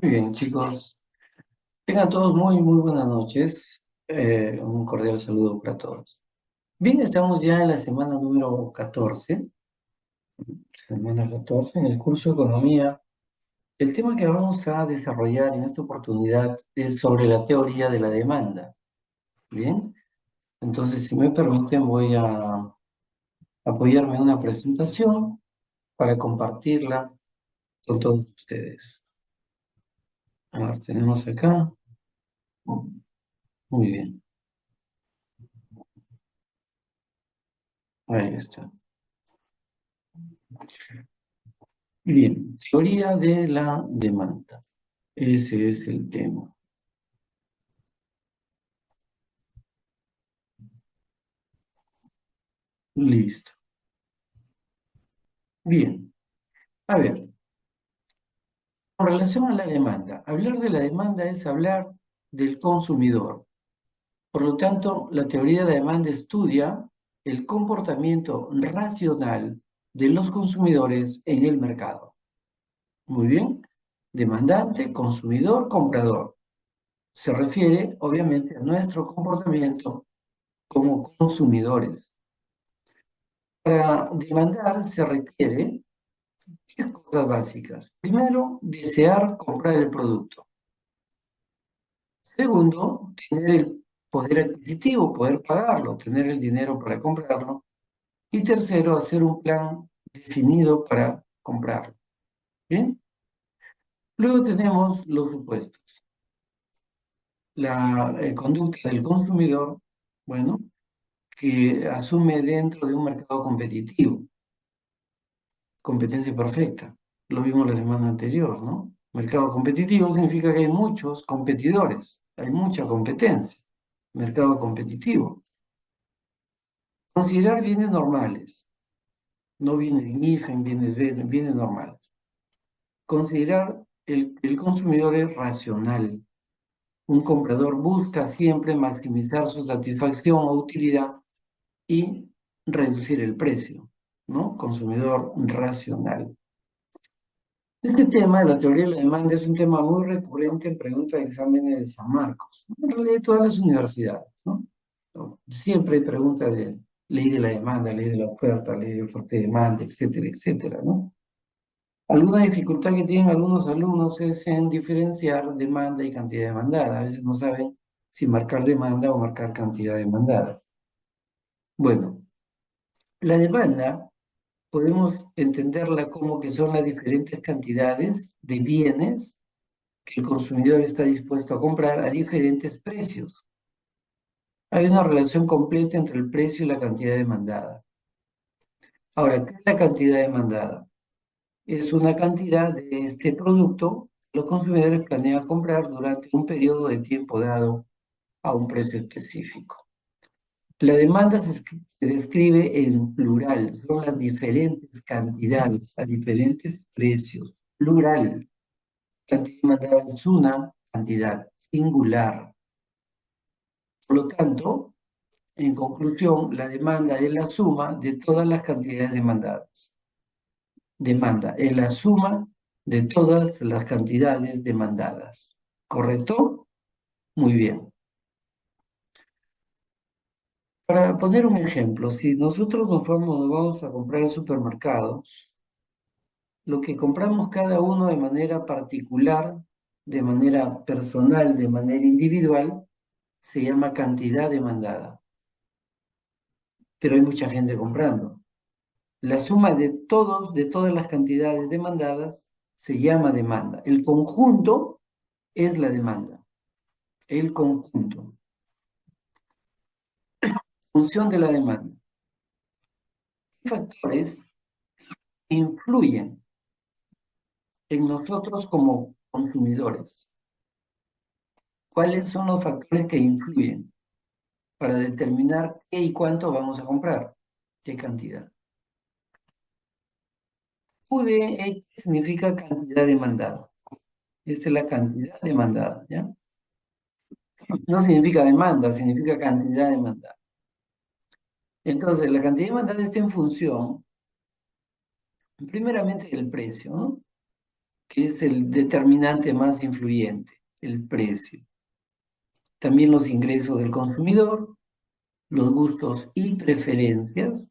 Muy bien, chicos. Tengan todos muy buenas noches. Un cordial saludo para todos. Bien, estamos ya en la semana número 14, semana 14 en el curso de Economía. El tema que vamos a desarrollar en esta oportunidad es sobre la teoría de la demanda. Bien, entonces, si me permiten, voy a apoyarme en una presentación para compartirla con todos ustedes. A ver, tenemos acá. Muy bien, ahí está. Bien, teoría de la demanda. Ese es el tema. Listo. Bien. A ver, con relación a la demanda, hablar de la demanda es hablar del consumidor. Por lo tanto, la teoría de la demanda estudia el comportamiento racional de los consumidores en el mercado. Muy bien. Demandante, consumidor, comprador. Se refiere, obviamente, a nuestro comportamiento como consumidores. Para demandar se requiere tres cosas básicas. Primero, desear comprar el producto. Segundo, tener el poder adquisitivo, poder pagarlo, tener el dinero para comprarlo. Y tercero, hacer un plan definido para comprarlo. ¿Bien? Luego tenemos los supuestos. La conducta del consumidor, bueno, que asume dentro de un mercado competitivo. Competencia perfecta. Lo vimos la semana anterior, ¿no? Mercado competitivo significa que hay muchos competidores, hay mucha competencia. Mercado competitivo. Considerar bienes normales, no bienes IFEM, bienes normales. Considerar el consumidor es racional. Un comprador busca siempre maximizar su satisfacción o utilidad y reducir el precio, ¿no? Consumidor racional. Este tema de la teoría de la demanda es un tema muy recurrente en preguntas de exámenes de San Marcos, ¿no? En realidad de todas las universidades, ¿no? Siempre hay preguntas de ley de la demanda, ley de la oferta, ley de oferta y demanda, etcétera, etcétera, ¿no? Alguna dificultad que tienen algunos alumnos es en diferenciar demanda y cantidad demandada. A veces no saben si marcar demanda o marcar cantidad demandada. Bueno, la demanda podemos entenderla como que son las diferentes cantidades de bienes que el consumidor está dispuesto a comprar a diferentes precios. Hay una relación completa entre el precio y la cantidad demandada. Ahora, ¿qué es la cantidad demandada? Es una cantidad de este producto que los consumidores planean comprar durante un periodo de tiempo dado a un precio específico. La demanda se describe en plural, son las diferentes cantidades a diferentes precios. Plural. Cantidad demandada es una cantidad singular. Por lo tanto, en conclusión, la demanda es la suma de todas las cantidades demandadas. Demanda es la suma de todas las cantidades demandadas. ¿Correcto? Muy bien. Para poner un ejemplo, si nosotros nos vamos a comprar al supermercado, lo que compramos cada uno de manera particular, de manera personal, de manera individual, se llama cantidad demandada. Pero hay mucha gente comprando. La suma de todas las cantidades demandadas se llama demanda. El conjunto es la demanda. El conjunto. Función de la demanda. ¿Qué factores influyen en nosotros como consumidores? ¿Cuáles son los factores que influyen para determinar qué y cuánto vamos a comprar? ¿Qué cantidad? QDX significa cantidad demandada. Esta es la cantidad demandada, ¿ya? No significa demanda, significa cantidad demandada. Entonces, la cantidad demandada está en función, primeramente, del precio, ¿no? que es el determinante más influyente, el precio. También los ingresos del consumidor, los gustos y preferencias,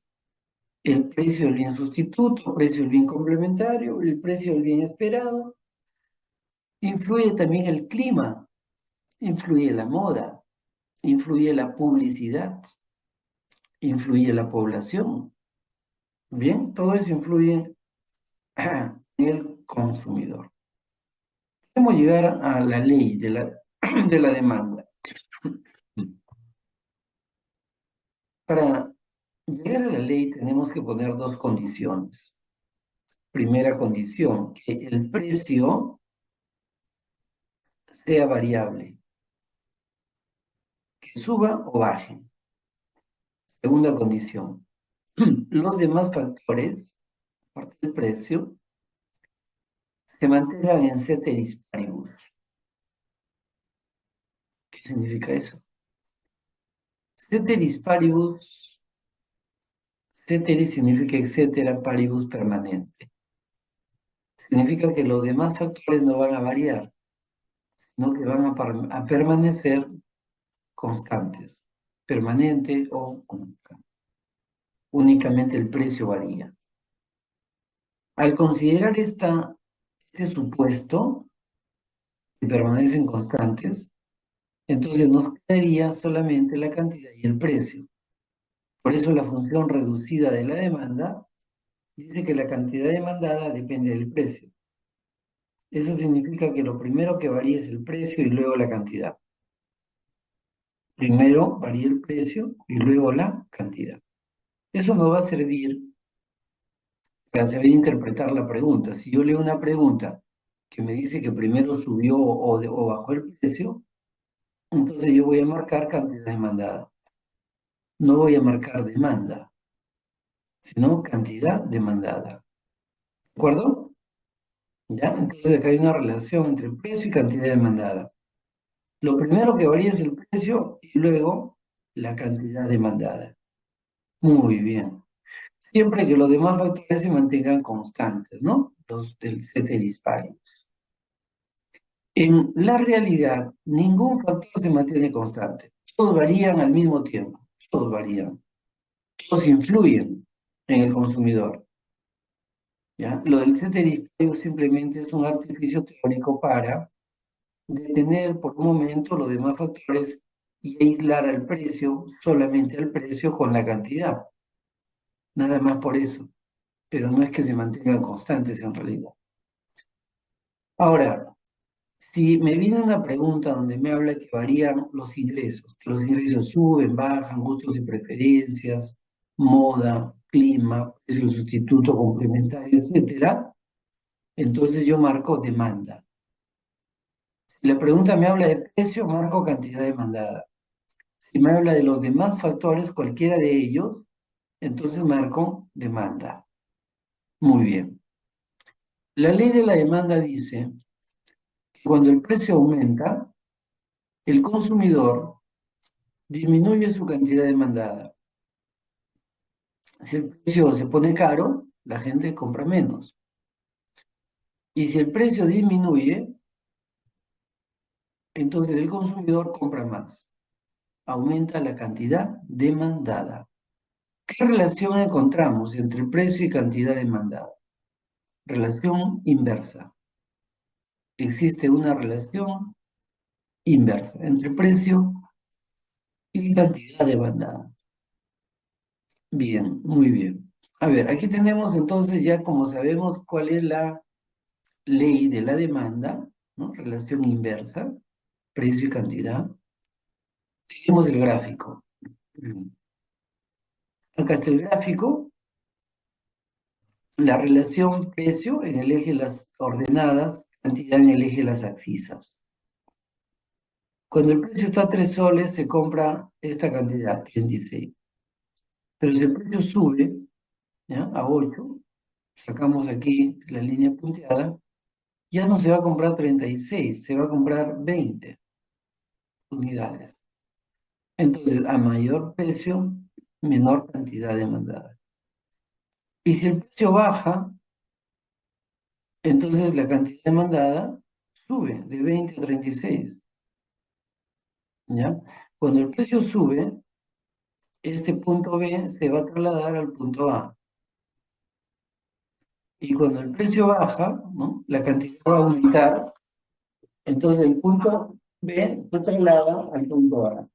el precio del bien sustituto, el precio del bien complementario, el precio del bien esperado. Influye también el clima, influye la moda, influye la publicidad, influye la población. Bien, todo eso influye en el consumidor. ¿Cómo llegar a la ley de de la demanda? Para llegar a la ley tenemos que poner dos condiciones. Primera condición, que el precio sea variable, que suba o baje. Segunda condición, los demás factores, aparte del precio, se mantengan en ceteris paribus. ¿Qué significa eso? Ceteris paribus, ceteris significa etcétera, paribus permanente. Significa que los demás factores no van a variar, sino que van a permanecer constantes, permanente o constante. Únicamente el precio varía. Al considerar este supuesto, que permanecen constantes, entonces nos quedaría solamente la cantidad y el precio. Por eso la función reducida de la demanda dice que la cantidad demandada depende del precio. Eso significa que lo primero que varía es el precio y luego la cantidad. Primero varía el precio y luego la cantidad. Eso nos va a servir para saber interpretar la pregunta. Si yo leo una pregunta que me dice que primero subió o bajó el precio, entonces yo voy a marcar cantidad demandada. No voy a marcar demanda, sino cantidad demandada. ¿De acuerdo? ¿Ya? Entonces acá hay una relación entre precio y cantidad demandada. Lo primero que varía es el precio y luego la cantidad demandada. Muy bien. Siempre que los demás factores se mantengan constantes, ¿no? Los del ceteris paribus. En la realidad, ningún factor se mantiene constante. Todos varían al mismo tiempo. Todos varían. Todos influyen en el consumidor. ¿Ya? Lo del ceteris paribus simplemente es un artificio teórico para detener por un momento los demás factores y aislar al precio, solamente al precio con la cantidad. Nada más por eso. Pero no es que se mantengan constantes en realidad. Ahora, si me viene una pregunta donde me habla que varían los ingresos, que los ingresos suben, bajan, gustos y preferencias, moda, clima, precio sustituto complementario, etcétera, entonces yo marco demanda. Si la pregunta me habla de precio, marco cantidad demandada. Si me habla de los demás factores, cualquiera de ellos, entonces marco demanda. Muy bien. La ley de la demanda dice que cuando el precio aumenta, el consumidor disminuye su cantidad demandada. Si el precio se pone caro, la gente compra menos. Y si el precio disminuye, entonces el consumidor compra más. Aumenta la cantidad demandada. ¿Qué relación encontramos entre precio y cantidad demandada? Relación inversa. Existe una relación inversa entre precio y cantidad demandada. Bien, muy bien. A ver, aquí tenemos entonces ya como sabemos cuál es la ley de la demanda, ¿no? Relación inversa, precio y cantidad. Tenemos el gráfico. Acá está el gráfico, la relación precio en el eje de las ordenadas, cantidad en el eje de las abscisas. Cuando el precio está a 3 soles, se compra esta cantidad, 36. Pero si el precio sube, ¿ya? A 8, sacamos aquí la línea punteada, ya no se va a comprar 36, se va a comprar 20 unidades. Entonces, a mayor precio, menor cantidad demandada. Y si el precio baja, Entonces la cantidad demandada sube de 20 a 36, ¿ya? Cuando el precio sube, este punto B se va a trasladar al punto A. Y cuando el precio baja, ¿no? La cantidad va a aumentar, entonces el punto B se traslada al punto A.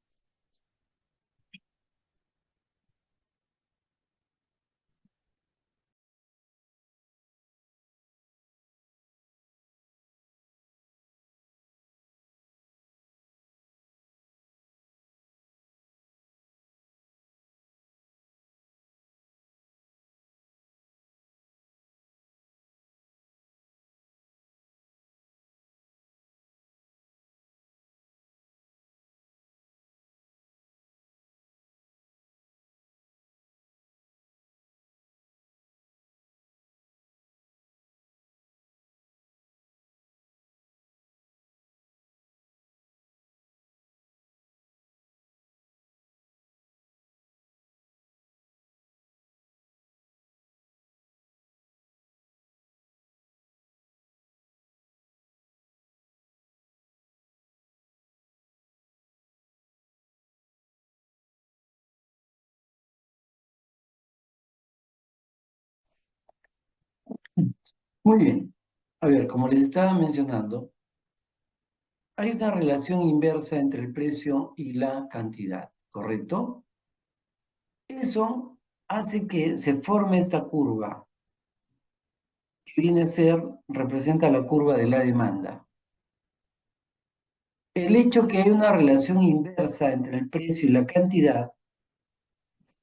Muy bien. A ver, como les estaba mencionando, hay una relación inversa entre el precio y la cantidad, ¿correcto? Eso hace que se forme esta curva, que viene a ser, representa la curva de la demanda. El hecho que hay una relación inversa entre el precio y la cantidad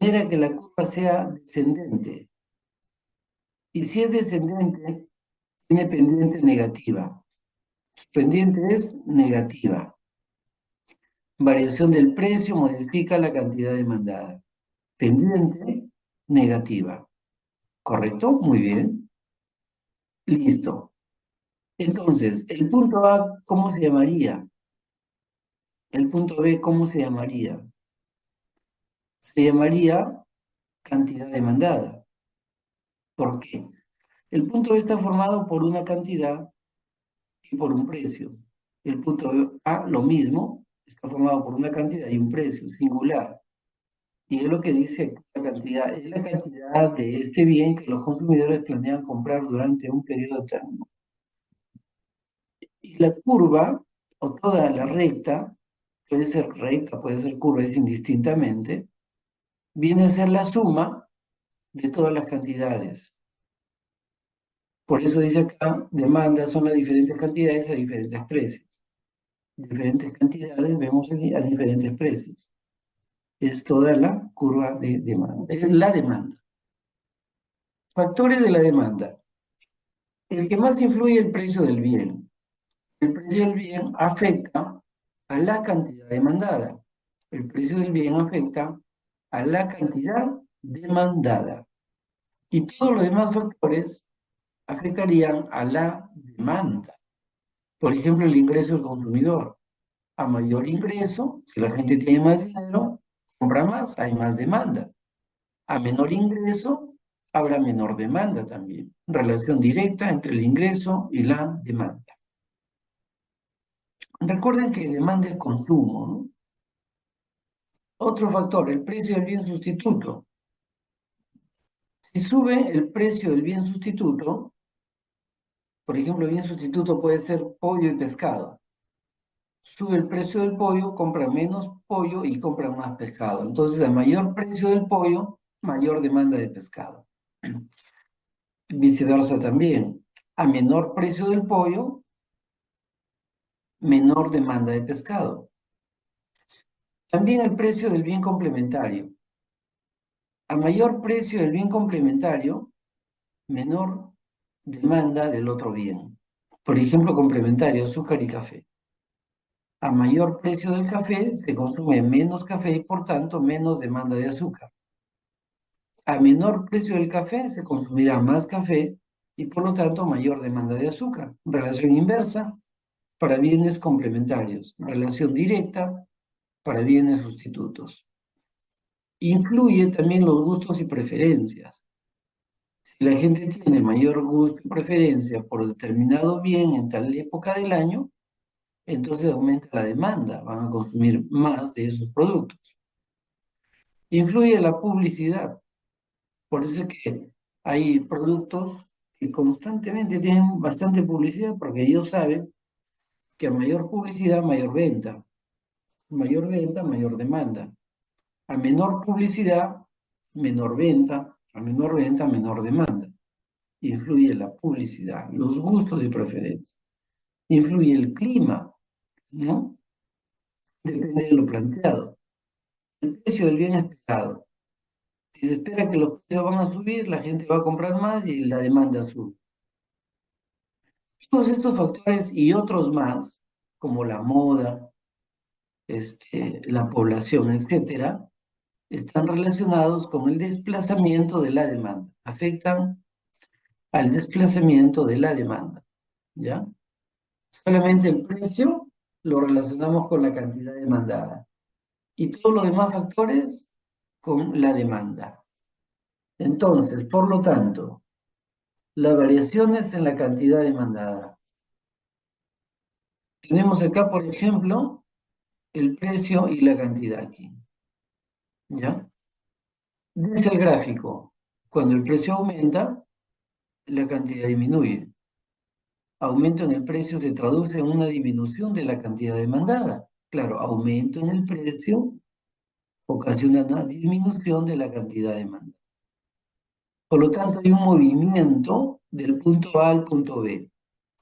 genera que la curva sea descendente. Y si es descendente, tiene pendiente negativa. Su pendiente es negativa. Variación del precio modifica la cantidad demandada. Pendiente negativa. ¿Correcto? Muy bien. Listo. Entonces, el punto A, ¿cómo se llamaría? El punto B, ¿cómo se llamaría? Se llamaría cantidad demandada. ¿Por qué? El punto B está formado por una cantidad y por un precio. El punto A, lo mismo, está formado por una cantidad y un precio singular. Y es lo que dice la cantidad, es la cantidad de este bien que los consumidores planean comprar durante un periodo determinado. Y la curva, o toda la recta, puede ser recta, puede ser curva, es indistintamente, viene a ser la suma de todas las cantidades. Por eso dice acá, demanda son las diferentes cantidades a diferentes precios. Diferentes cantidades vemos aquí a diferentes precios. Es toda la curva de demanda. Es la demanda. Factores de la demanda. El que más influye es el precio del bien. El precio del bien afecta a la cantidad demandada. El precio del bien afecta a la cantidad demandada. Y todos los demás factores afectarían a la demanda. Por ejemplo, el ingreso del consumidor. A mayor ingreso, si la gente tiene más dinero, compra más, hay más demanda. A menor ingreso, habrá menor demanda también. Relación directa entre el ingreso y la demanda. Recuerden que demanda es consumo, ¿no? Otro factor, el precio del bien sustituto. Si sube el precio del bien sustituto, por ejemplo, el bien sustituto puede ser pollo y pescado. Sube el precio del pollo, compra menos pollo y compra más pescado. Entonces, a mayor precio del pollo, mayor demanda de pescado. Viceversa también. A menor precio del pollo, menor demanda de pescado. También el precio del bien complementario. A mayor precio del bien complementario, menor demanda del otro bien. Por ejemplo, complementario, azúcar y café. A mayor precio del café, se consume menos café y por tanto menos demanda de azúcar. A menor precio del café, se consumirá más café y por lo tanto mayor demanda de azúcar. Relación inversa para bienes complementarios. Relación directa para bienes sustitutos. Influye también los gustos y preferencias. Si la gente tiene mayor gusto y preferencia por determinado bien en tal época del año, entonces aumenta la demanda, van a consumir más de esos productos. Influye la publicidad, por eso es que hay productos que constantemente tienen bastante publicidad, porque ellos saben que a mayor publicidad, mayor venta, mayor demanda. A menor publicidad, menor venta, a menor venta, menor demanda. Influye la publicidad, los gustos y preferencias. Influye el clima, ¿no? Depende de lo planteado. El precio del bien esperado. Si se espera que los precios van a subir, la gente va a comprar más y la demanda sube. Todos estos factores y otros más, como la moda, la población, etcétera, están relacionados con el desplazamiento de la demanda. Afectan al desplazamiento de la demanda, ¿ya? Solamente el precio lo relacionamos con la cantidad demandada y todos los demás factores con la demanda. Entonces, por lo tanto, las variaciones en la cantidad demandada. Tenemos acá, por ejemplo, el precio y la cantidad aquí, ¿ya? Dice el gráfico, cuando el precio aumenta, la cantidad disminuye. Aumento en el precio se traduce en una disminución de la cantidad demandada. Claro, aumento en el precio ocasiona una disminución de la cantidad demandada. Por lo tanto, hay un movimiento del punto A al punto B.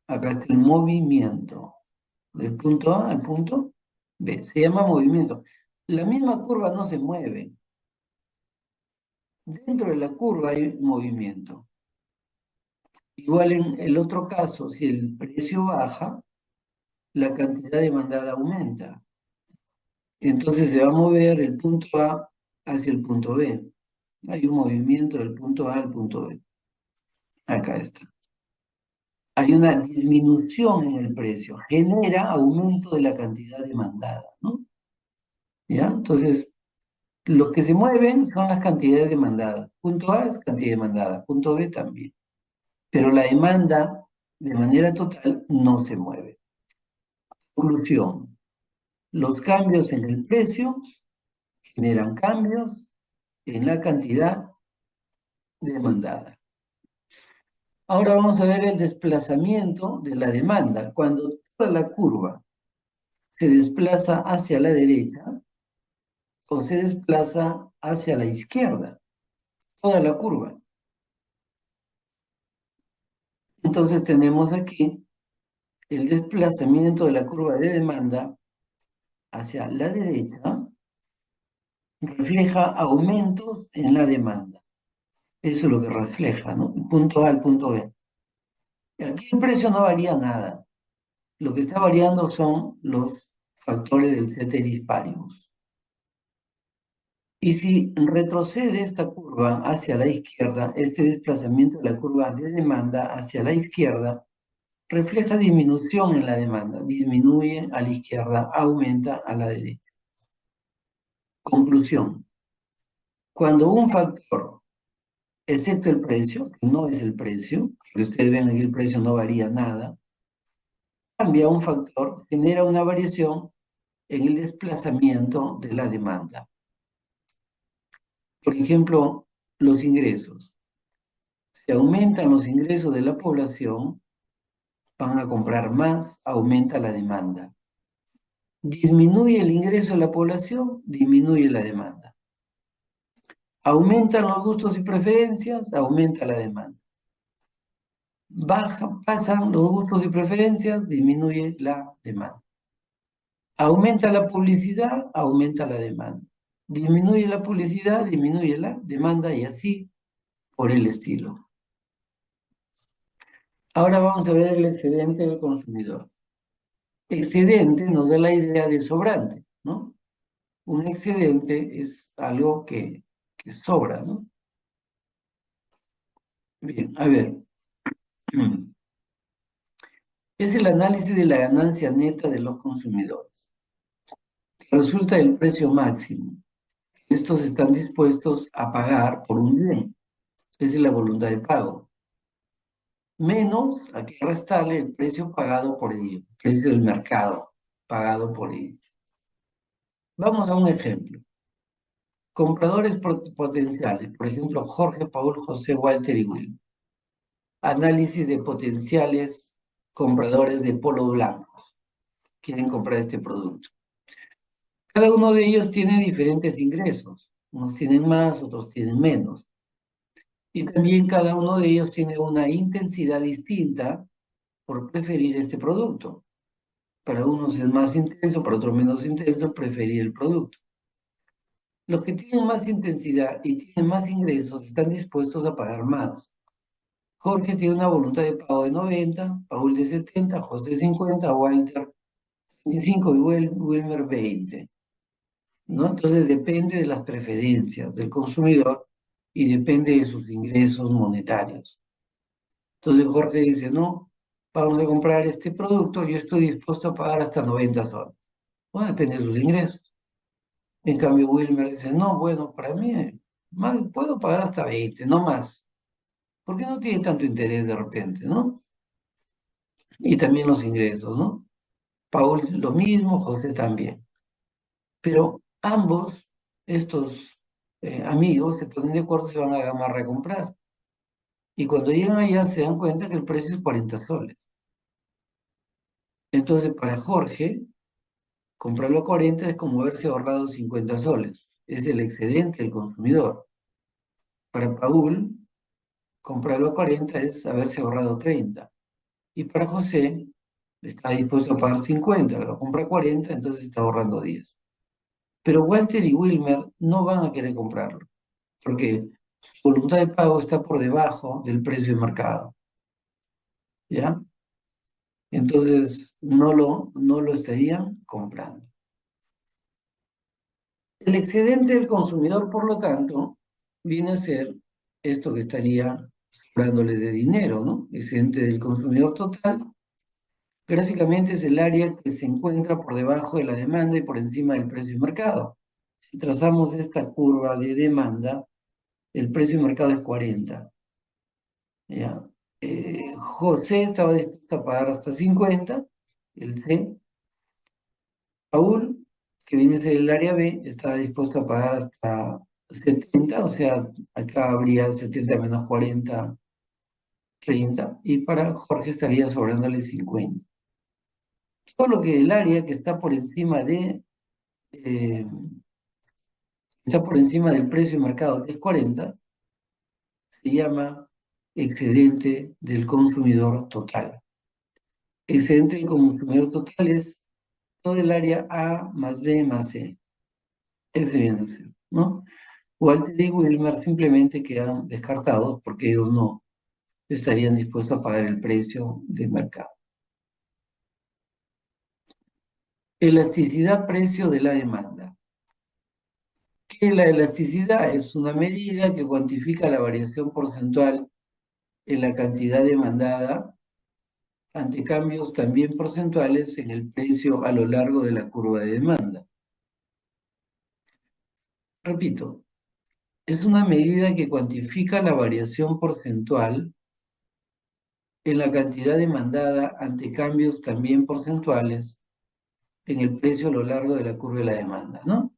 Acá está el movimiento del punto A al punto B. Se llama movimiento. La misma curva no se mueve. Dentro de la curva hay movimiento. Igual en el otro caso, si el precio baja, la cantidad demandada aumenta. Entonces se va a mover el punto A hacia el punto B. Hay un movimiento del punto A al punto B. Acá está. Hay una disminución en el precio, genera aumento de la cantidad demandada, ¿no? ¿Ya? Entonces, los que se mueven son las cantidades demandadas. Punto A es cantidad demandada, punto B también. Pero la demanda, de manera total, no se mueve. Conclusión. Los cambios en el precio generan cambios en la cantidad demandada. Ahora vamos a ver el desplazamiento de la demanda. Cuando toda la curva se desplaza hacia la derecha o se desplaza hacia la izquierda, toda la curva. Entonces tenemos aquí el desplazamiento de la curva de demanda hacia la derecha refleja aumentos en la demanda. Eso es lo que refleja, ¿no? El punto A al punto B. Aquí el precio no varía nada. Lo que está variando son los factores del ceteris paribus. Y si retrocede esta curva hacia la izquierda, este desplazamiento de la curva de demanda hacia la izquierda refleja disminución en la demanda. Disminuye a la izquierda, aumenta a la derecha. Conclusión. Cuando un factor, excepto el precio, que no es el precio, porque ustedes ven aquí el precio no varía nada, cambia un factor, genera una variación en el desplazamiento de la demanda. Por ejemplo, los ingresos. Si aumentan los ingresos de la población, van a comprar más, aumenta la demanda. Disminuye el ingreso de la población, disminuye la demanda. Aumentan los gustos y preferencias, aumenta la demanda. Pasan los gustos y preferencias, disminuye la demanda. Aumenta la publicidad, aumenta la demanda. Disminuye la publicidad, disminuye la demanda y así por el estilo. Ahora vamos a ver el excedente del consumidor. Excedente nos da la idea de sobrante, ¿no? Un excedente es algo que sobra, ¿no? Bien, a ver. Es el análisis de la ganancia neta de los consumidores. Resulta del precio máximo. Estos están dispuestos a pagar por un bien. Esa es la voluntad de pago. Menos, hay que restarle el precio pagado por ello, el precio del mercado pagado por ello. Vamos a un ejemplo. Compradores potenciales, por ejemplo, Jorge, Paul, José, Walter y Will. Análisis de potenciales compradores de polo blancos. Quieren comprar este producto. Cada uno de ellos tiene diferentes ingresos. Unos tienen más, otros tienen menos. Y también cada uno de ellos tiene una intensidad distinta por preferir este producto. Para unos es más intenso, para otros menos intenso, preferir el producto. Los que tienen más intensidad y tienen más ingresos están dispuestos a pagar más. Jorge tiene una voluntad de pago de 90, Paul de 70, José 50, Walter 25 y Wilmer 20. ¿No? Entonces depende de las preferencias del consumidor y depende de sus ingresos monetarios. Entonces Jorge dice, no, vamos a comprar este producto, yo estoy dispuesto a pagar hasta 90 soles. Bueno, depende de sus ingresos. En cambio, Wilmer dice, no, bueno, para mí más, puedo pagar hasta 20, no más. Porque no tiene tanto interés de repente, ¿no? Y también los ingresos, ¿no? Paul lo mismo, José también. Pero ambos, estos amigos, se ponen de acuerdo si van a Gamarra a comprar. Y cuando llegan allá se dan cuenta que el precio es 40 soles. Entonces, para Jorge, comprarlo a 40 es como haberse ahorrado 50 soles. Es el excedente del consumidor. Para Paul, comprarlo a 40 es haberse ahorrado 30. Y para José, está dispuesto a pagar 50, lo compra a 40, entonces está ahorrando 10. Pero Walter y Wilmer no van a querer comprarlo, porque su voluntad de pago está por debajo del precio de mercado. ¿Ya? Entonces no lo estarían comprando. El excedente del consumidor, por lo tanto, viene a ser esto que estaría sobrándole de dinero, ¿no? Excedente del consumidor total. Gráficamente es el área que se encuentra por debajo de la demanda y por encima del precio de mercado. Si trazamos esta curva de demanda, el precio de mercado es 40. ¿Ya? José estaba dispuesto a pagar hasta 50, el C. Paul, que viene a ser el área B, estaba dispuesto a pagar hasta 70, o sea, acá habría 70 menos 40, 30, y para Jorge estaría sobrándole 50. Solo que el área que está por encima eh, está por encima del precio de mercado, que es 40, se llama excedente del consumidor total. Excedente del consumidor total es todo el área A más B más C. Ese viene a ser, ¿no? Walter y Wilmer simplemente quedan descartados porque ellos no estarían dispuestos a pagar el precio de mercado. Elasticidad precio de la demanda. Que la elasticidad es una medida que cuantifica la variación porcentual en la cantidad demandada ante cambios también porcentuales en el precio a lo largo de la curva de demanda. Repito, es una medida que cuantifica la variación porcentual en la cantidad demandada ante cambios también porcentuales en el precio a lo largo de la curva de la demanda, ¿no?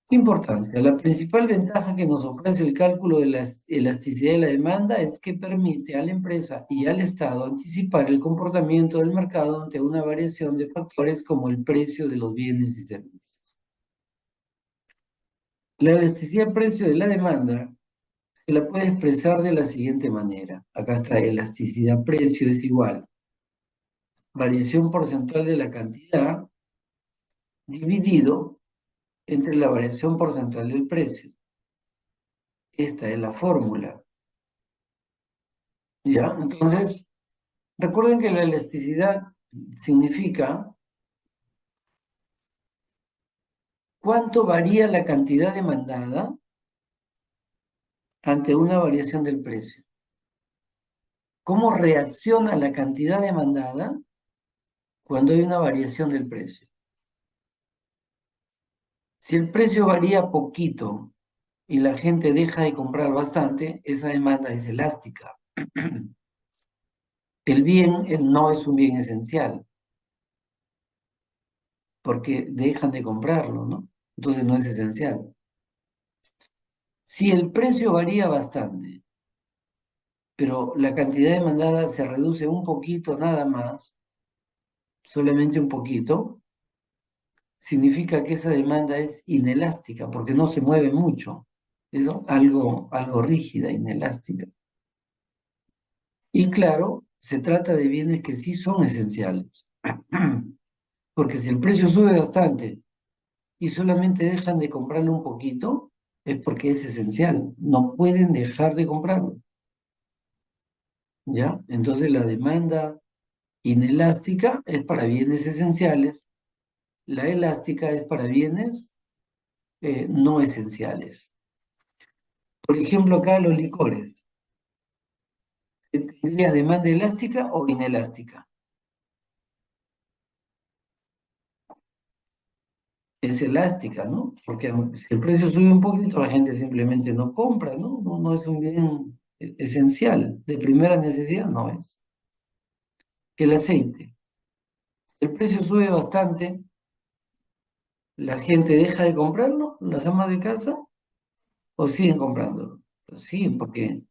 Importancia. La principal ventaja que nos ofrece el cálculo de la elasticidad de la demanda es que permite a la empresa y al Estado anticipar el comportamiento del mercado ante una variación de factores como el precio de los bienes y servicios. La elasticidad precio de la demanda se la puede expresar de la siguiente manera. Acá está elasticidad precio es igual variación porcentual de la cantidad dividido entre la variación porcentual del precio. Esta es la fórmula. ¿Ya? Entonces, recuerden que la elasticidad significa cuánto varía la cantidad demandada ante una variación del precio. ¿Cómo reacciona la cantidad demandada cuando hay una variación del precio? Si el precio varía poquito y la gente deja de comprar bastante, esa demanda es elástica. El bien no es un bien esencial, porque dejan de comprarlo, ¿no? Entonces no es esencial. Si el precio varía bastante, pero la cantidad demandada se reduce un poquito nada más, solamente un poquito, significa que esa demanda es inelástica, porque no se mueve mucho. Es algo rígida, inelástica. Y claro, se trata de bienes que sí son esenciales. Porque si el precio sube bastante y solamente dejan de comprarlo un poquito, es porque es esencial. No pueden dejar de comprarlo. ¿Ya? Entonces la demanda inelástica es para bienes esenciales, la elástica es para bienes no esenciales. Por ejemplo, acá los licores. ¿Tendría demanda elástica o inelástica? Es elástica, ¿no? Porque si el precio sube un poquito, la gente simplemente no compra, ¿no? No es un bien esencial, de primera necesidad no es. El aceite. Si el precio sube bastante, la gente deja de comprarlo, las amas de casa, o siguen comprándolo. Pues sí, porque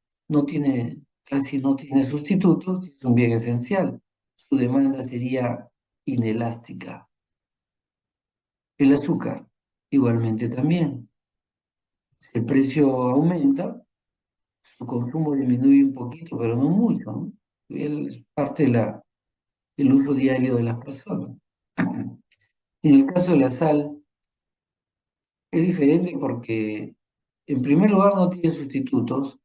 casi no tiene sustitutos, es un bien esencial. Su demanda sería inelástica. El azúcar, igualmente también. Si el precio aumenta, su consumo disminuye un poquito, pero no mucho, ¿no? Es parte del uso diario de las personas. En el caso de la sal, es diferente porque, en primer lugar, no tiene sustitutos,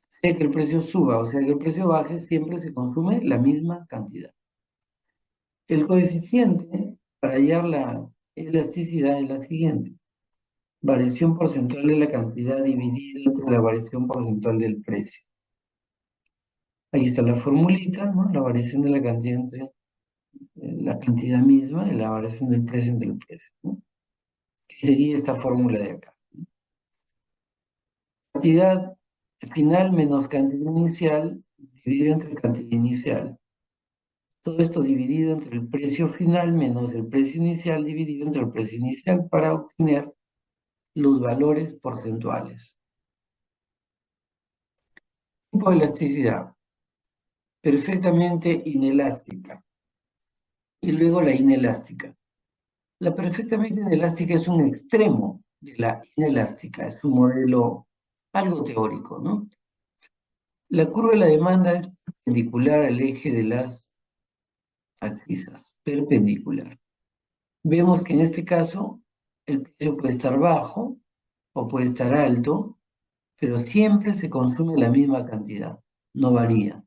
sea que el precio suba o sea que el precio baje, siempre se consume la misma cantidad. El coeficiente para hallar la elasticidad es la siguiente: variación porcentual de la cantidad dividida entre la variación porcentual del precio. Ahí está la formulita, ¿no? La variación de la cantidad entre la cantidad misma y la variación del precio entre el precio, ¿no? ¿Qué sería esta fórmula de acá? Cantidad final menos cantidad inicial dividido entre cantidad inicial. Todo esto dividido entre el precio final menos el precio inicial dividido entre el precio inicial para obtener los valores porcentuales. Tipo de elasticidad, perfectamente inelástica. Y luego la inelástica. La perfectamente inelástica es un extremo de la inelástica, es un modelo algo teórico, ¿no? La curva de la demanda es perpendicular al eje de las abscisas, perpendicular. Vemos que en este caso el precio puede estar bajo o puede estar alto, pero siempre se consume la misma cantidad, no varía.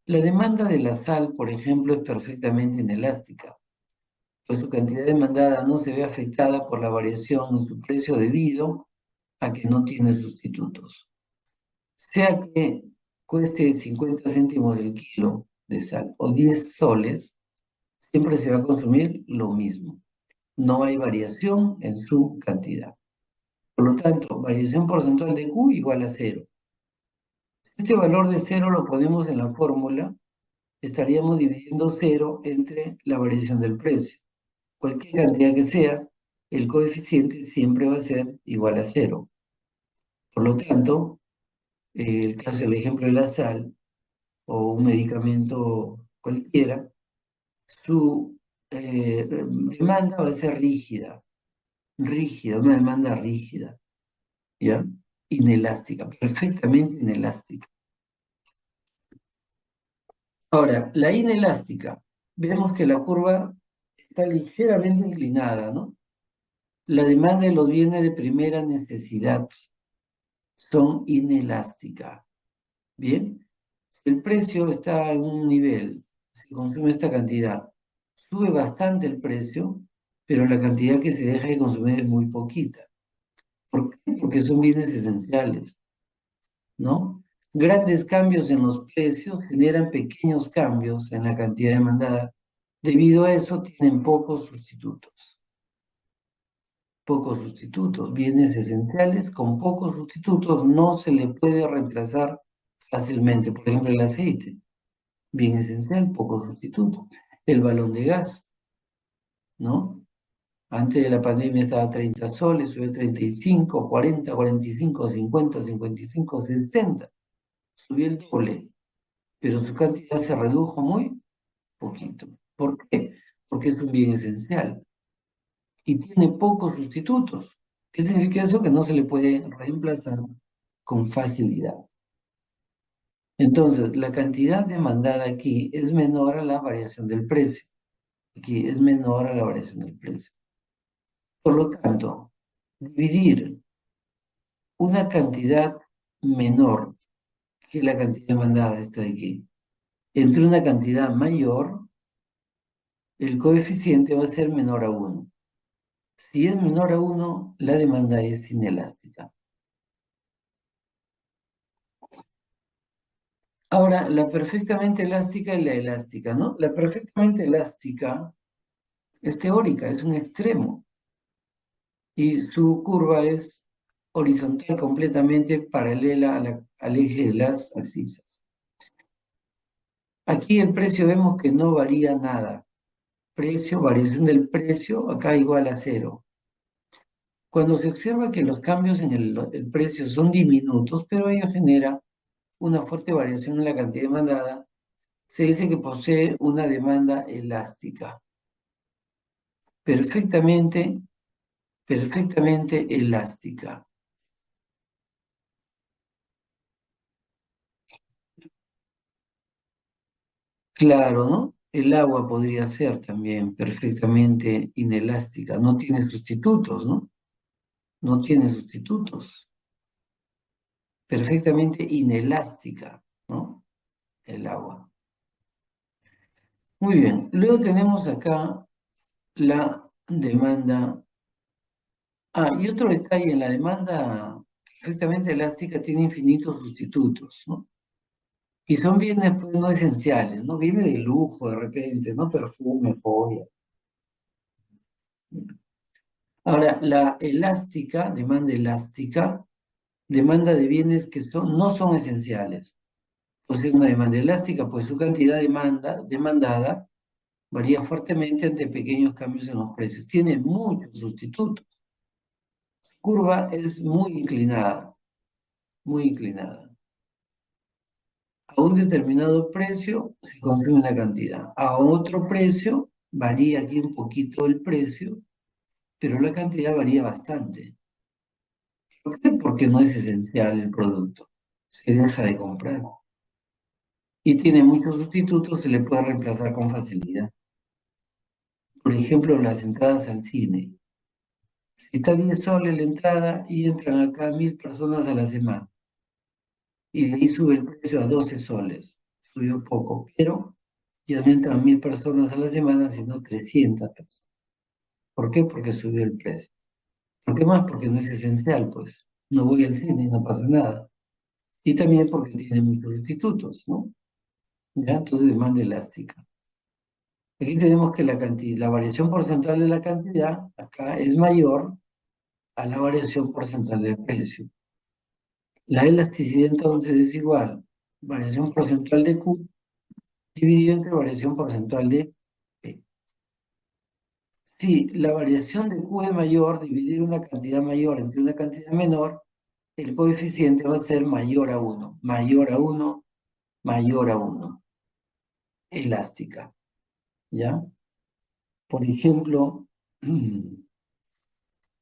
La demanda de la sal, por ejemplo, es perfectamente inelástica, pues su cantidad demandada no se ve afectada por la variación en su precio debido a que no tiene sustitutos. Sea que cueste 50 céntimos el kilo de sal o 10 soles, siempre se va a consumir lo mismo. No hay variación en su cantidad. Por lo tanto, variación porcentual de Q igual a cero. Si este valor de cero lo ponemos en la fórmula, estaríamos dividiendo cero entre la variación del precio. Cualquier cantidad que sea, el coeficiente siempre va a ser igual a cero. Por lo tanto, el caso del ejemplo de la sal o un medicamento cualquiera, su demanda va a ser rígida, una demanda rígida, ¿ya? Inelástica, perfectamente inelástica. Ahora, la inelástica, vemos que la curva está ligeramente inclinada, ¿no? La demanda de los bienes de primera necesidad son inelásticas. Bien, si el precio está en un nivel, se consume esta cantidad, sube bastante el precio, pero la cantidad que se deja de consumir es muy poquita. ¿Por qué? Porque son bienes esenciales, ¿no? Grandes cambios en los precios generan pequeños cambios en la cantidad demandada. Debido a eso, tienen pocos sustitutos. pocos sustitutos. Bienes esenciales con pocos sustitutos no se le puede reemplazar fácilmente. Por ejemplo, el aceite, bien esencial, pocos sustitutos. El balón de gas, ¿no? Antes de la pandemia estaba a 30 soles, subió a 35, 40, 45, 50, 55, 60. Subió el doble, pero su cantidad se redujo muy poquito. ¿Por qué? Porque es un bien esencial y tiene pocos sustitutos. ¿Qué significa eso? Que no se le puede reemplazar con facilidad. Entonces, la cantidad demandada aquí es menor a la variación del precio. Aquí es menor a la variación del precio. Por lo tanto, dividir una cantidad menor que la cantidad demandada, esta de aquí, entre una cantidad mayor, el coeficiente va a ser menor a 1. Si es menor a 1, la demanda es inelástica. Ahora, la perfectamente elástica y la elástica, ¿no? La perfectamente elástica es teórica, es un extremo, y su curva es horizontal completamente paralela al eje de las abscisas. Aquí el precio vemos que no varía nada. Precio, variación del precio, acá igual a 0. Cuando se observa que los cambios en el precio son diminutos, pero ello genera una fuerte variación en la cantidad demandada, se dice que posee una demanda elástica. Perfectamente elástica. Claro, ¿no? El agua podría ser también perfectamente inelástica. No tiene sustitutos, ¿no? No tiene sustitutos. Perfectamente inelástica, ¿no? El agua. Muy bien. Luego tenemos acá la demanda. Y otro detalle, en la demanda perfectamente elástica tiene infinitos sustitutos, ¿no? Y son bienes pues, no esenciales, ¿no? Viene de lujo de repente, ¿no? Perfume, joya. Ahora, la elástica, demanda de bienes que no son esenciales. Pues es una demanda elástica, pues su cantidad demandada varía fuertemente ante pequeños cambios en los precios. Tiene muchos sustitutos. Su curva es muy inclinada, muy inclinada. A un determinado precio se consume una cantidad. A otro precio varía aquí un poquito el precio, pero la cantidad varía bastante. ¿Por qué? Porque no es esencial el producto. Se deja de comprar. Y tiene muchos sustitutos, se le puede reemplazar con facilidad. Por ejemplo, las entradas al cine. Si está 10 soles la entrada y entran acá 1000 personas a la semana. Y de ahí sube el precio a 12 soles. Subió poco, pero ya no entran 1000 personas a la semana, sino 300 personas. ¿Por qué? Porque subió el precio. ¿Por qué más? Porque no es esencial, pues. No voy al cine y no pasa nada. Y también porque tiene muchos sustitutos, ¿no? ¿Ya? Entonces demanda elástica. Aquí tenemos que la variación porcentual de la cantidad acá es mayor a la variación porcentual del precio. La elasticidad entonces es igual, variación porcentual de Q dividido entre variación porcentual de P. Si la variación de Q es mayor, dividir una cantidad mayor entre una cantidad menor, el coeficiente va a ser mayor a 1, mayor a 1, mayor a 1. Elástica, ¿ya? Por ejemplo,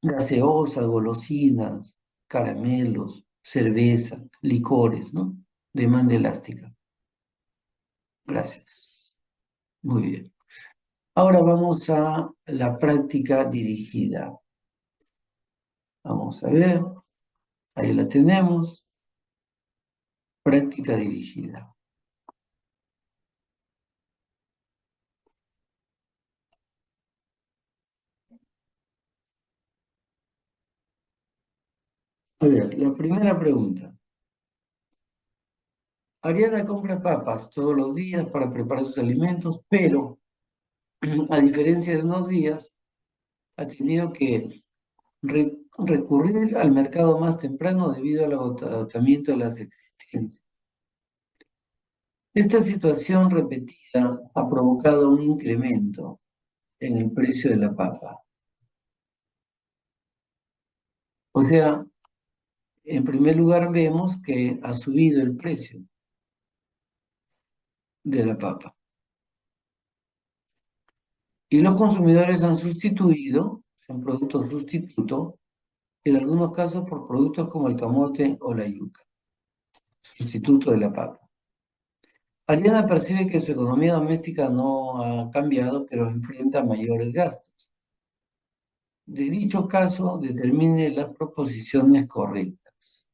gaseosas, golosinas, caramelos, cerveza, licores, ¿no? Demanda elástica. Gracias. Muy bien. Ahora vamos a la práctica dirigida. Vamos a ver. Ahí la tenemos. Práctica dirigida. A ver, la primera pregunta. Ariana compra papas todos los días para preparar sus alimentos, pero a diferencia de unos días, ha tenido que recurrir al mercado más temprano debido al agotamiento de las existencias. Esta situación repetida ha provocado un incremento en el precio de la papa. O sea, en primer lugar vemos que ha subido el precio de la papa. Y los consumidores han sustituido, son productos sustituto, en algunos casos por productos como el camote o la yuca, sustituto de la papa. Ariana percibe que su economía doméstica no ha cambiado, pero enfrenta mayores gastos. De dicho caso, determine las proposiciones correctas.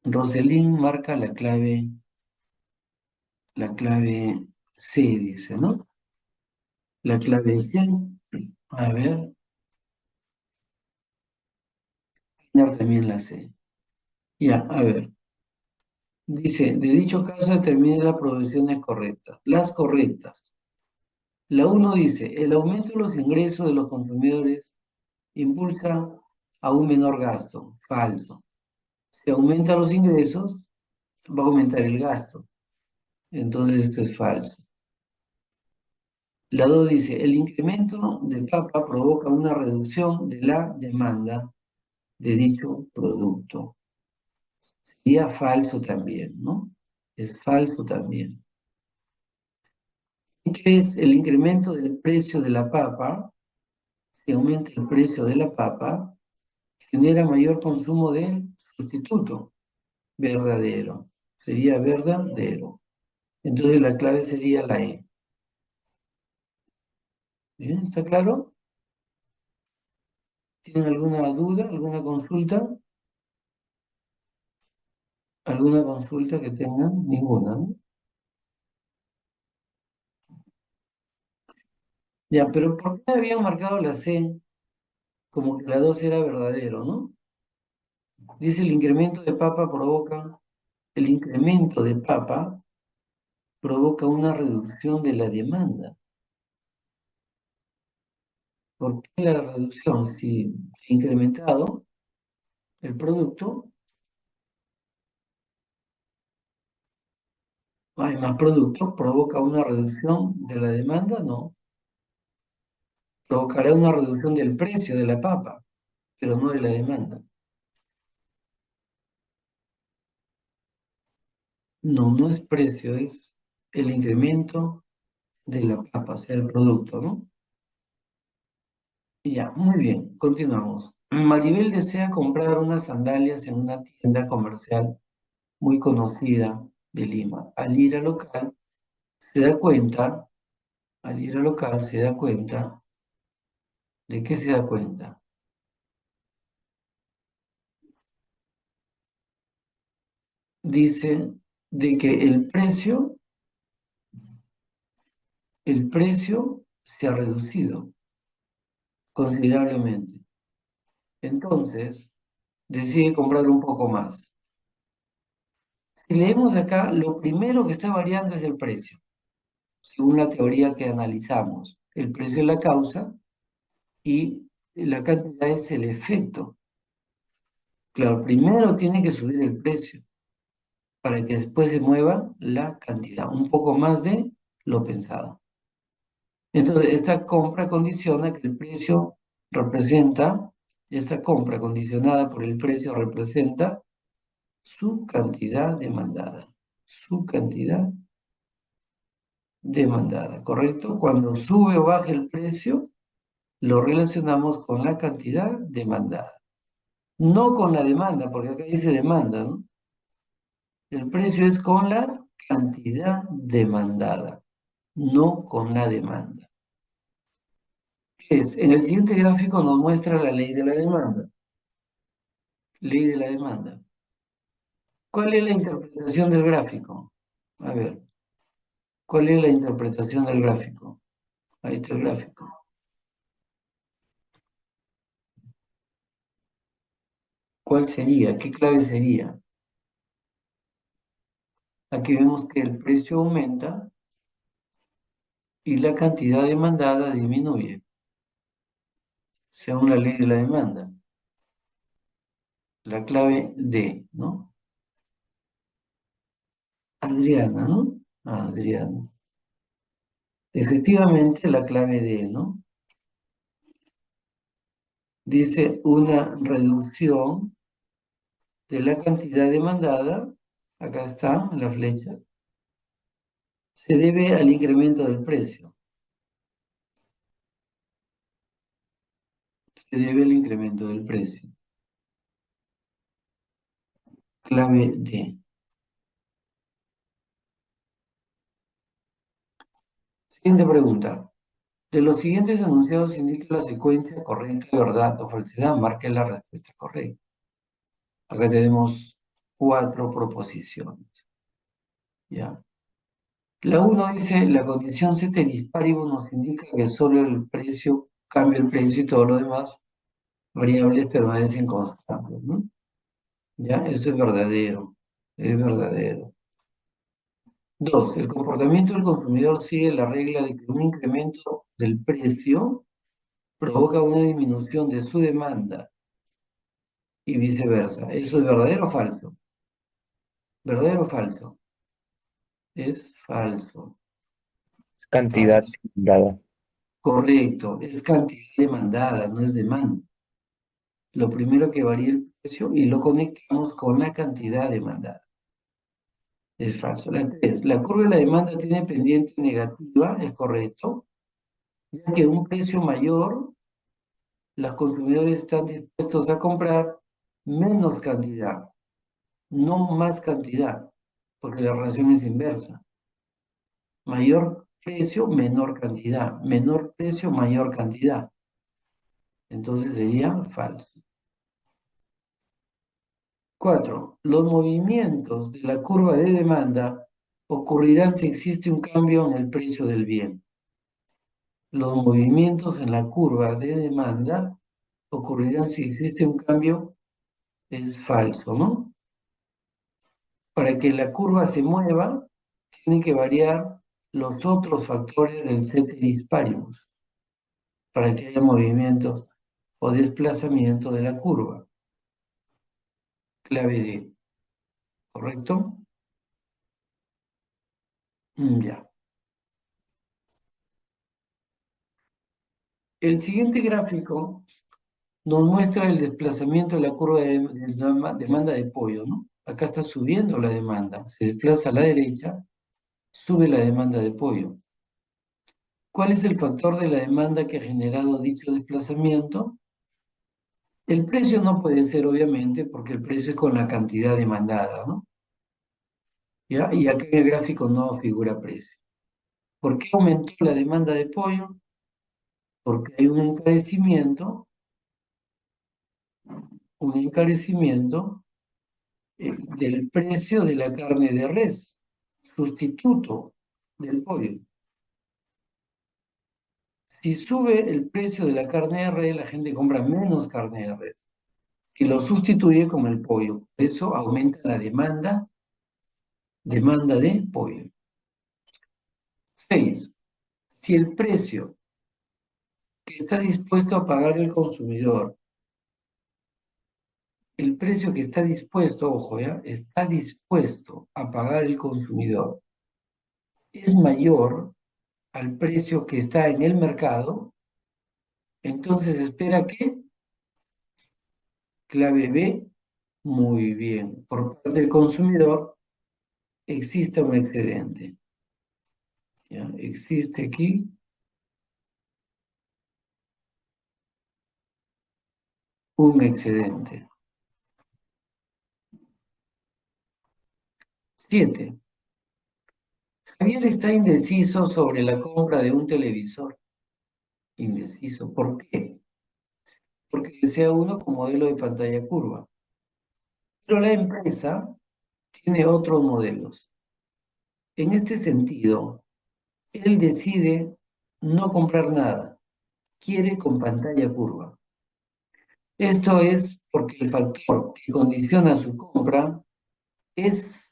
Roselín marca la clave C, dice, ¿no? La clave C, a ver, Pinar también la C. Ya, a ver. Dice, de dicho caso determine las proposiciones correctas. Las correctas. La 1 dice, el aumento de los ingresos de los consumidores impulsa a un menor gasto. Falso. Si aumenta los ingresos, va a aumentar el gasto. Entonces esto es falso. La 2 dice, el incremento de papa provoca una reducción de la demanda de dicho producto. Sería falso también, ¿no? Es falso también. ¿Qué es el incremento del precio de la papa? Si aumenta el precio de la papa, genera mayor consumo del sustituto. Verdadero. Sería verdadero. Entonces la clave sería la E. ¿Bien? ¿Está claro? ¿Tienen alguna duda, alguna consulta? ¿Alguna consulta que tengan? Ninguna, ¿no? Ya, pero ¿por qué habían marcado la C como que la 2 era verdadero, ¿no? Dice el incremento de papa provoca una reducción de la demanda. ¿Por qué la reducción? Si se ha incrementado el producto, hay más producto, provoca una reducción de la demanda, no. Provocará una reducción del precio de la papa, pero no de la demanda. No, no es precio, es el incremento de la papa, o sea, el producto, ¿no? Ya, muy bien, continuamos. Maribel desea comprar unas sandalias en una tienda comercial muy conocida de Lima. Se da cuenta, al ir al local se da cuenta, ¿de qué se da cuenta? Dice de que el precio se ha reducido considerablemente. Entonces, decide comprar un poco más. Si leemos acá, lo primero que está variando es el precio, según la teoría que analizamos. El precio es la causa y la cantidad es el efecto. Claro, primero tiene que subir el precio para que después se mueva la cantidad, un poco más de lo pensado. Entonces, esta compra condicionada por el precio representa su cantidad demandada, ¿correcto? Cuando sube o baja el precio, lo relacionamos con la cantidad demandada, no con la demanda, porque acá dice demanda, ¿no? El precio es con la cantidad demandada, no con la demanda. ¿Qué es? En el siguiente gráfico nos muestra la ley de la demanda. Ley de la demanda. ¿Cuál es la interpretación del gráfico? A ver, ¿cuál es la interpretación del gráfico? Ahí está el gráfico. ¿Cuál sería? ¿Qué clave sería? Aquí vemos que el precio aumenta y la cantidad demandada disminuye. según la ley de la demanda. La clave D, ¿no? Adriana, ¿no? Adriana. Efectivamente, la clave D, ¿no? Dice una reducción de la cantidad demandada, acá está, en la flecha, se debe al incremento del precio. Se debe al incremento del precio. Clave D. Siguiente pregunta. De los siguientes enunciados indica la secuencia correcta de verdad o falsedad. Marque la respuesta correcta. Acá tenemos 4 proposiciones. ¿Ya? La 1 dice, la condición ceteris paribus nos indica que solo el precio cambia el precio y todo lo demás variables permanecen constantes, ¿no? ¿Ya? Eso es verdadero. Es verdadero. 2. El comportamiento del consumidor sigue la regla de que un incremento del precio provoca una disminución de su demanda y viceversa. ¿Eso es verdadero o falso? ¿Verdadero o falso? Es falso. Cantidad Falso. dada. Correcto. Es cantidad demandada, no es demanda. Lo primero que varía el precio y lo conectamos con la cantidad demandada. Es falso. La 3. La curva de la demanda tiene pendiente negativa, es correcto, ya que un precio mayor, los consumidores están dispuestos a comprar menos cantidad, no más cantidad, porque la relación es inversa. Mayor precio, menor cantidad. Menor precio, mayor cantidad. Entonces sería falso. 4. Los movimientos de la curva de demanda ocurrirán si existe un cambio en el precio del bien. Los movimientos en la curva de demanda ocurrirán si existe un cambio, es falso, ¿no? Para que la curva se mueva, tiene que variar los otros factores del ceteris paribus, para que haya movimientos o desplazamiento de la curva. Clave D, ¿correcto? Ya. El siguiente gráfico nos muestra el desplazamiento de la curva de demanda de pollo, ¿no? Acá está subiendo la demanda, se desplaza a la derecha, sube la demanda de pollo. ¿Cuál es el factor de la demanda que ha generado dicho desplazamiento? El precio no puede ser, obviamente, porque el precio es con la cantidad demandada, ¿no? ¿Ya? Y acá en el gráfico no figura precio. ¿Por qué aumentó la demanda de pollo? Porque hay un encarecimiento del precio de la carne de res, sustituto del pollo. Si sube el precio de la carne de res, la gente compra menos carne de res y lo sustituye con el pollo. Eso aumenta la demanda de pollo. 6. Si el precio que está dispuesto a pagar el consumidor, el precio que está dispuesto, ojo ya, está dispuesto a pagar el consumidor, es mayor al precio que está en el mercado, entonces espera que, clave B, muy bien, por parte del consumidor existe un excedente. ¿Ya? Existe aquí un excedente. 7. Javier está indeciso sobre la compra de un televisor. Indeciso. ¿Por qué? Porque desea uno con modelo de pantalla curva. Pero la empresa tiene otros modelos. En este sentido, él decide no comprar nada. Quiere con pantalla curva. Esto es porque el factor que condiciona su compra es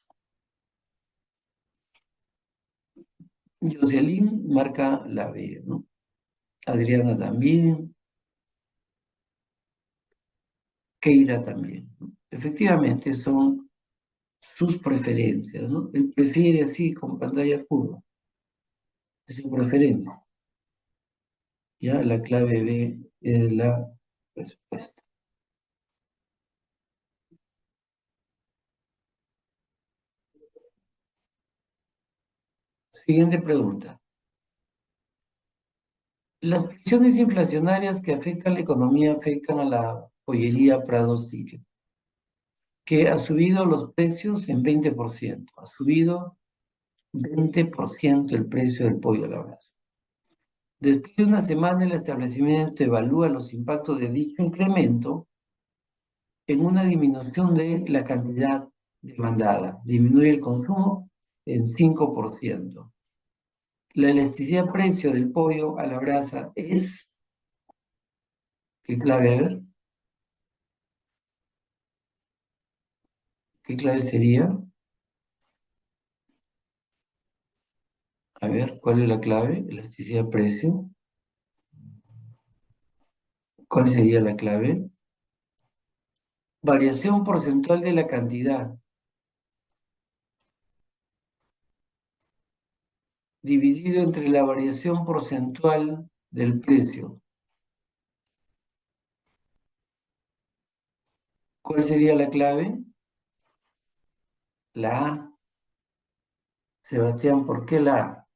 Jocelyn marca la B, ¿no? Adriana también. Queira también, ¿no? Efectivamente, son sus preferencias, ¿no? Él prefiere así, con pantalla curva, es su preferencia. Ya la clave B es la respuesta. Siguiente pregunta. Las presiones inflacionarias que afectan la economía afectan a la pollería Prado Siglo, que ha subido los precios en 20%. Ha subido 20% el precio del pollo a la brasa. Después de una semana, el establecimiento evalúa los impactos de dicho incremento en una disminución de la cantidad demandada. Disminuye el consumo en 5%. La elasticidad precio del pollo a la brasa es, ¿qué clave? A ver, ¿qué clave sería? A ver, ¿cuál es la clave? Elasticidad precio. ¿Cuál sería la clave? Variación porcentual de la cantidad dividido entre la variación porcentual del precio. ¿Cuál sería la clave? La A. Sebastián, ¿por qué la A?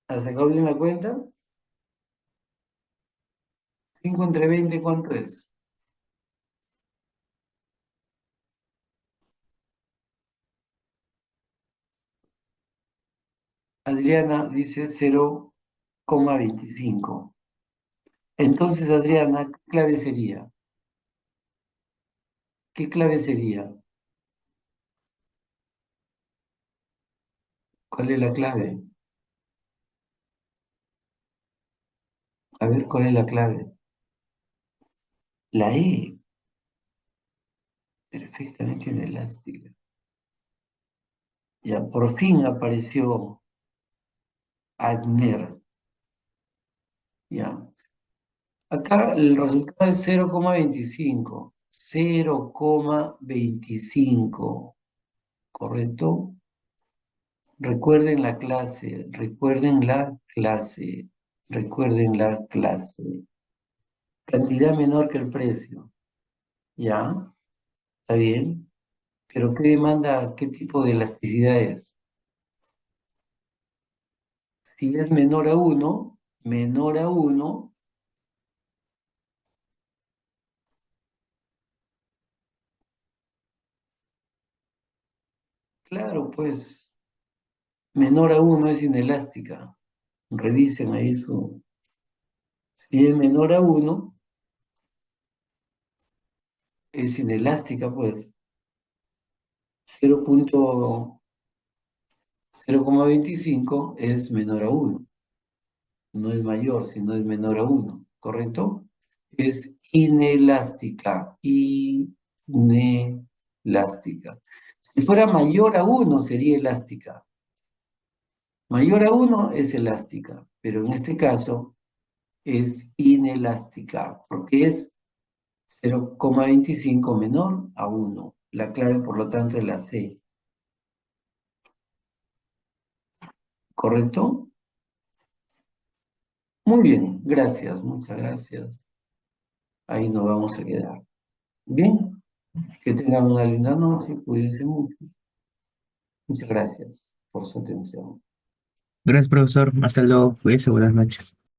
¿Has sacado bien la cuenta? 5 entre 20, ¿cuánto es? Adriana dice 0,25. Entonces, Adriana, ¿qué clave sería? ¿Qué clave sería? ¿Cuál es la clave? A ver, ¿cuál es la clave? La E, perfectamente inelástica. Ya, por fin apareció Adner. Ya. Acá el resultado es 0,25. 0,25. ¿Correcto? Recuerden la clase, recuerden la clase, recuerden la clase. Cantidad menor que el precio. ¿Ya? ¿Está bien? Pero ¿qué demanda, qué tipo de elasticidad es? Si es menor a uno, claro, pues menor a uno es inelástica. Revisen ahí su... Si es menor a uno, es inelástica, pues. 0,25 es menor a uno. No es mayor, sino es menor a uno. ¿Correcto? Es inelástica. Inelástica. Si fuera mayor a uno, sería elástica. Mayor a uno es elástica, pero en este caso es inelástica, porque es 0,25 menor a uno. La clave, por lo tanto, es la C. ¿Correcto? Muy bien, gracias, muchas gracias. Ahí nos vamos a quedar. Bien, que tengan una linda noche, cuídense mucho. Muchas gracias por su atención. Gracias, profesor. Hasta luego. Cuídese, buenas noches.